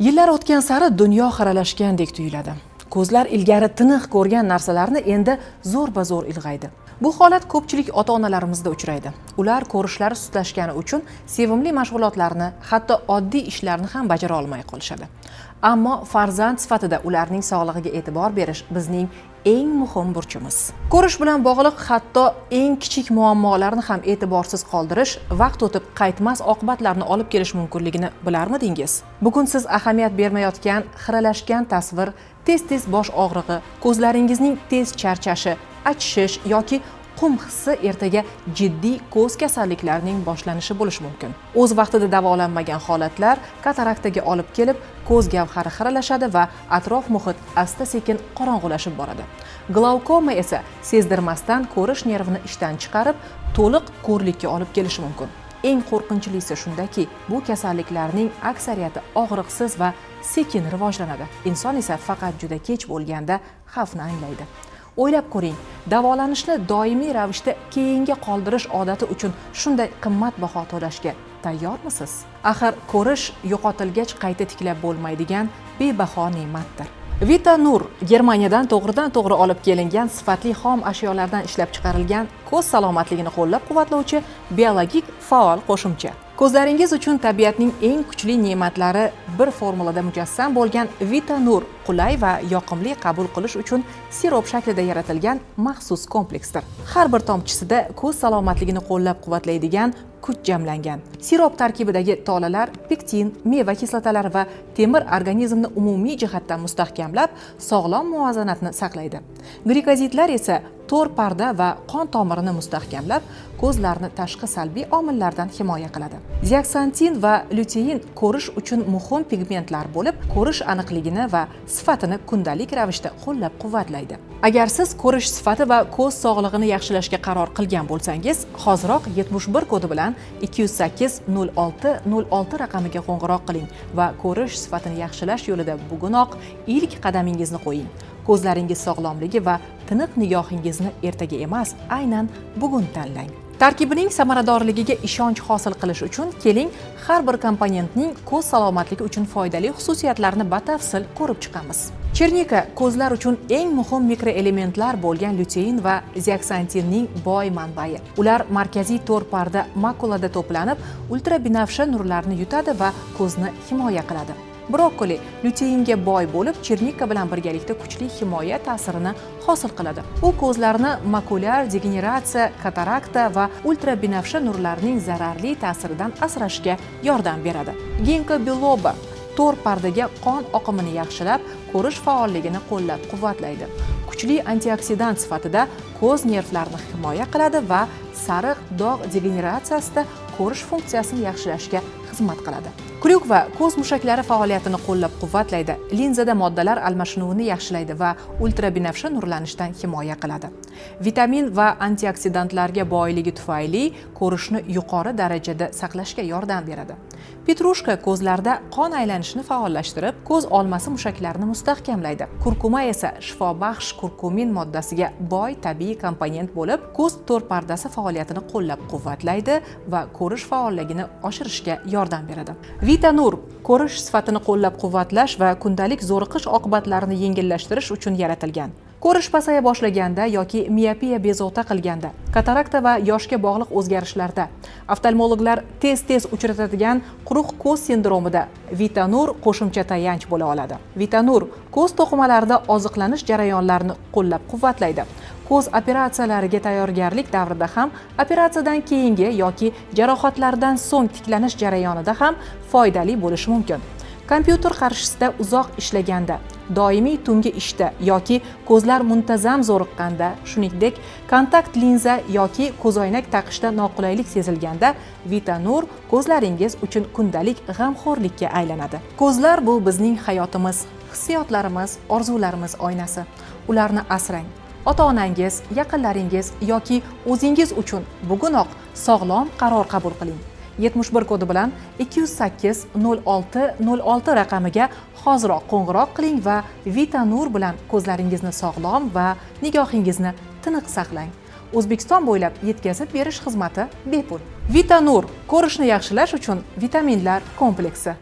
Yillar o'tgan sari dunyo xiralashgandek tuyuladi. Ko'zlar ilgari tiniq ko'rgan narsalarni endi zo'r-bazo'r ilg'aydi. Bu holat ko'pchilik ota-onalarimizda uchraydi. Ular ko'rishlari sustlashgani uchun sevimli mashg'ulotlarni, hatto oddiy ishlarni ham bajara olmay qolishadi. Ammo farzand sifatida ularning sog'lig'iga e'tibor berish bizning eng muhim burchimiz. Ko'rish bilan bog'liq hatto eng kichik muammolarni ham e'tiborsiz qoldirish vaqt o'tib qaytmas oqibatlarni olib kelish mumkinligini bilarmidingiz? Bugun siz ahamiyat bermayotgan xiralashgan tasvir, tez-tez bosh og'rig'i, ko'zlaringizning tez charchashi, achishish yoki qum hissi ertaga jiddiy ko'z kasalliklarining boshlanishi bo'lishi mumkin. O'z vaqtida davolanmagan holatlar kataraktaga olib kelib, ko'z gavhari xiralashadi va atrof muhit asta-sekin qorong'ulashib boradi. Glaukoma esa sezdirmasdan ko'rish nervini ishdan chiqarib, to'liq ko'rlikka olib kelishi mumkin. Eng qo'rqinchlisi shundaki, bu kasalliklarning aksariyati og'riqsiz va sekin rivojlanadi. Inson esa faqat juda kech bo'lganda xavfni anglaydi. O'ylab ko'ring, davolanishni doimiy ravishda keyinga qoldirish odati uchun shunday qimmatbaho to'lashga tayyormisiz? Axir ko'rish yo'qotilgach qayta tiklab bo'lmaydigan bebaho ne'matdir. Vitanur Germaniyadan to'g'ridan-to'g'ri olib kelingan sifatli xom ashyolardan ishlab chiqarilgan ko'z salomatligini qo'llab-quvvatlovchi biologik faol qo'shimcha. Ko'zlaringiz uchun tabiatning eng kuchli ne'matlari bir formulada mujassam bo'lgan Vitanur qulay va yoqimli qabul qilish uchun sirop shaklida yaratilgan maxsus kompleksdir. Har bir tomchisida ko'z salomatligini qo'llab-quvvatlaydigan kuch jamlangan. Sirop tarkibidagi tolalar pektin, meva kislotalari va temir organizmni umumiy jihatdan mustahkamlab, sog'lom muvozanatni saqlaydi. Glikozidlar esa to'r parda va qon tomirini mustahkamlab, ko'zlarni tashqi salbiy omillardan himoya qiladi. Zeaksantin va lutein ko'rish uchun muhim pigmentlar bo'lib, ko'rish aniqligini va sifatini kundalik ravishda qo'llab-quvvatlaydi. Agar siz ko'rish sifati va ko'z sog'lig'ini yaxshilashga qaror qilgan bo'lsangiz, hoziroq 71 kodi bilan 208 06 06 raqamiga qo'ng'iroq qiling va ko'rish sifatini yaxshilash yo'lida bugunoq ilk qadamingizni qo'ying. Ko'zlaringiz sog'lomligi va tiniq nigohingizni ertaga emas, aynan bugun tanlang. Tarkibining samaradorligiga ishonch hosil qilish uchun keling har bir komponentning ko'z salomatligi uchun foydali xususiyatlarini batafsil ko'rib chiqamiz. Chernika ko'zlar uchun eng muhim mikroelementlar bo'lgan lutein va zeaksantinning boy manbai. Ular markaziy to'r parda makulada to'planib, ultrabinafsha nurlarni yutadi va ko'zni himoya qiladi. Brokkoli luteinga boy bo'lib, chernika bilan birgalikda kuchli himoya ta'sirini hosil qiladi. U ko'zlarni makulyar degeneratsiya, katarakta va ultrabinafsha nurlarning zararli ta'siridan asrashga yordam beradi. Ginkgo biloba to'r pardaga qon oqimini yaxshilab, ko'rish faolligini qo'llab-quvvatlaydi. Kuchli antioksidant sifatida ko'z nervlarini himoya qiladi va sariq dog' degeneratsiyasida ko'rish funksiyasini yaxshilashga xizmat qiladi. Kuryuk va ko'z mushaklari faoliyatini qo'llab-quvvatlaydi, linzada moddalar almashinuvini yaxshilaydi va ultrabinafsha nurlanishdan himoya qiladi. Vitamin va antioksidantlarga boyligi tufayli ko'rishni yuqori darajada saqlashga yordam beradi. Petrushka ko'zlarda qon aylanishini faollashtirib, ko'z olmasi mushaklarini mustahkamlaydi. Kurkuma esa shifobaxsh kurkumin moddasiga boy tabiiy komponent bo'lib, ko'z to'r pardasi faoliyatini qo'llab-quvvatlaydi va ko'rish faolligini oshirishga yordam beradi. Vitanur ko'rish sifatini qo'llab-quvvatlash va kundalik zo'riqish oqibatlarini yengillashtirish uchun yaratilgan. Ko'rish pasaya boshlaganda yoki miopiya bezovta qilganda, katarakta va yoshga bog'liq o'zgarishlarda, oftalmologlar tez-tez uchratadigan quruq ko'z sindromida Vitanur qo'shimcha tayanch bo'la oladi. Vitanur ko'z to'qimalarida oziqlanish jarayonlarini qo'llab-quvvatlaydi. Ko'z operatsiyalariga tayyorgarlik davrida ham, operatsiyadan keyingi yoki jarohatlardan so'ng tiklanish jarayonida ham foydali bo'lishi mumkin. Kompyuter qarshisida uzoq ishlaganda, doimiy tungi ishda yoki ko'zlar muntazam zo'riqqanda, shuningdek kontakt linza yoki ko'zoynak taqishda noqulaylik sezilganda, Vitanur ko'zlaringiz uchun kundalik g'amxo'rlikka aylanadi. Ko'zlar bu bizning hayotimiz, hissiyotlarimiz, orzularimiz oynasi. Ularni asrang. Ota-onangiz, yaqinlaringiz yoki o'zingiz uchun bugunoq sog'lom qaror qabul qiling. 71 kodi bilan 208 06 06 raqamiga hoziroq qo'ng'iroq qiling va Vitanur bilan ko'zlaringizni sog'lom va nigohingizni tiniq saqlang. O'zbekiston bo'ylab yetkazib berish xizmati bepul. Vitanur ko'rishni yaxshilash uchun vitaminlar kompleksi.